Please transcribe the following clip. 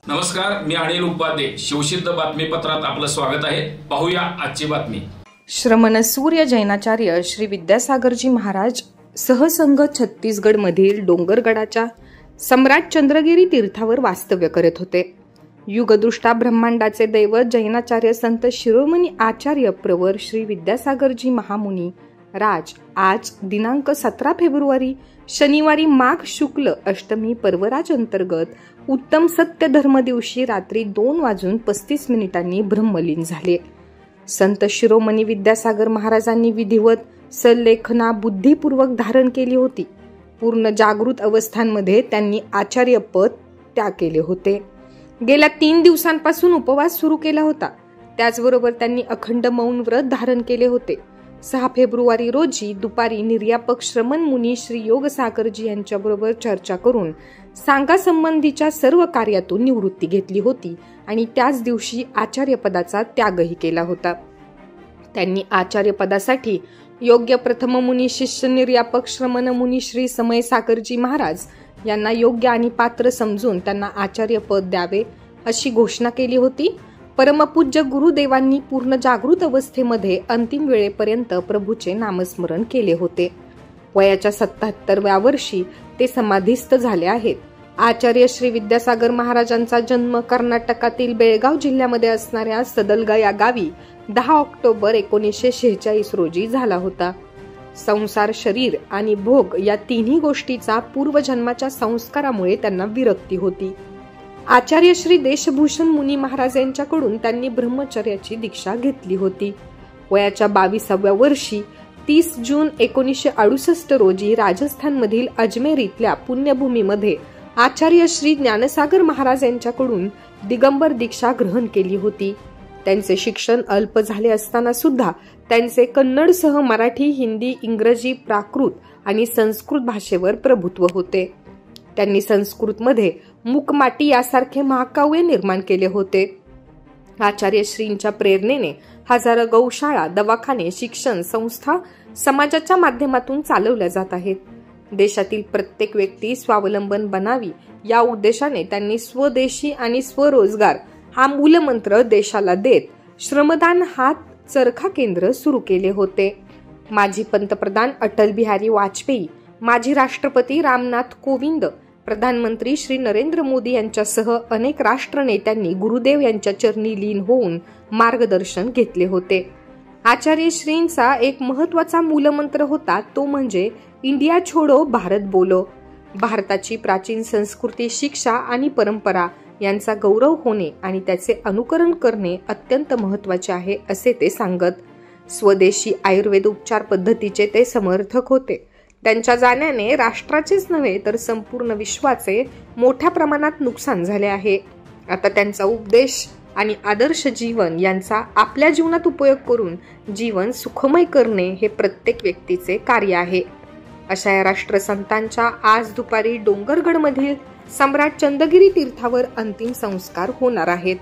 नमस्कार, मी अनिल उपाध्ये. शिवसिद्ध बातमीपत्रात आपलं स्वागत आहे. पाहूया आजची बातमी. श्रमण सूर्य जैनाचार्य श्री विद्यासागरजी महाराज सहसंघ छत्तीसगड मधील डोंगरगडाच्या सम्राट चंद्रगिरी तीर्थावर वास्तव्य करत होते. युगदृष्टा ब्रह्मांडाचे दैवत जैनाचार्य संत शिरोमणी आचार्य प्रवर श्री विद्यासागरजी महामुनी राज आज दिनांक 17 फेब्रुवारी शनिवारी माघ शुक्ल अष्टमी पर्वराज अंतर्गत उत्तम सत्य धर्म दिवशी रात्री 2:35 ब्रह्मलीन झाले. संत शिरोमणी विद्यासागर महाराजांनी विधिवत सल्लेखना बुद्धिपूर्वक धारण केली होती. पूर्ण जागृत अवस्थांमध्ये त्यांनी आचार्य पद त्याग केले होते. गेल्या 3 दिवसांपासून उपवास सुरू केला होता. त्याचबरोबर त्यांनी अखंड मौन व्रत धारण केले होते. 6 फेब्रुवारी रोजी दुपारी निर्यापक श्रमण मुनी श्री योग सागरजी यांच्याबरोबर चर्चा करून सांगा संबंधीच्या सर्व कार्यातून निवृत्ती घेतली होती आणि त्याच दिवशी आचार्य पदाचा त्यागही केला होता. त्यांनी आचार्य पदासाठी योग्य प्रथम मुनी शिष्य निर्यापक श्रमण मुनी श्री समय सागरजी महाराज यांना योग्य आणि पात्र समजून त्यांना आचार्य पद द्यावे अशी घोषणा केली होती. परमपूज्य गुरुदेवांनी पूर्ण जागृत अवस्थेमध्ये अंतिम वेळेपर्यंत प्रभूचे नामस्मरण केले होते. वयाच्या 77व्या वर्षी ते समाधीस्थ झाले आहेत. आचार्य श्री विद्यासागर महाराजांचा जन्म कर्नाटकातील बेळगाव जिल्ह्यामध्ये असणाऱ्या सदलगा या गावी 10 ऑक्टोबर 1946 रोजी झाला होता. संसार, शरीर आणि भोग या तिन्ही गोष्टीचा पूर्वजन्माच्या संस्कारामुळे त्यांना विरक्ती होती. आचार्य श्री देशभूषण मुनी महाराज यांच्याकडून त्यांनी ब्रह्मचर्याची दीक्षा घेतली होती. वयाच्या 22व्या वर्षी 30 जून 1968 रोजी राजस्थानमधील अजमेर इथल्या पुण्यभूमीमध्ये आचार्य श्री ज्ञानसागर महाराज यांच्याकडून दिगंबर दीक्षा ग्रहण केली होती. त्यांचे शिक्षण अल्प झाले असताना सुद्धा त्यांचे कन्नडसह मराठी, हिंदी, इंग्रजी, प्राकृत आणि संस्कृत भाषेवर प्रभुत्व होते. त्यांनी संस्कृतमध्ये मुकमाटी यासारखे महाकाव्य निर्माण केले होते. आचार्य श्रींच्या प्रेरणेने हजारो गौशाळा, दवाखाने, शिक्षण संस्था समाजाच्या माध्यमातून चालवल्या जात आहेत. देशातील प्रत्येक व्यक्ती स्वावलंबन बनावी या उद्देशाने त्यांनी स्वदेशी आणि स्वरोजगार हा मूलमंत्र देशाला देत श्रमदान हात चरखा केंद्र सुरू केले होते. माजी पंतप्रधान अटल बिहारी वाजपेयी, माजी राष्ट्रपती रामनाथ कोविंद, प्रधानमंत्री श्री नरेंद्र मोदी यांच्यासह अनेक राष्ट्रनेत्यांनी गुरुदेव यांच्या चरणी लीन होऊन मार्गदर्शन घेतले होते. आचार्य श्रींचा एक महत्वाचा मूलमंत्र होता, तो म्हणजे इंडिया छोडो भारत बोलो. भारताची प्राचीन संस्कृती, शिक्षा आणि परंपरा यांचा गौरव होणे आणि त्याचे अनुकरण करणे अत्यंत महत्वाचे आहे असे ते सांगत. स्वदेशी आयुर्वेद उपचार पद्धतीचे ते समर्थक होते. त्यांच्या जाण्याने राष्ट्राचेच नव्हे तर संपूर्ण विश्वाचे मोठ्या प्रमाणात नुकसान झाले आहे. आता त्यांचा उपदेश आणि आदर्श जीवन यांचा आपल्या जीवनात उपयोग करून जीवन सुखमय करणे हे प्रत्येक व्यक्तीचे कार्य आहे. अशा या राष्ट्रसंतांच्या आज दुपारी डोंगरगड मधील सम्राट चंद्रगिरी तीर्थावर अंतिम संस्कार होणार आहेत.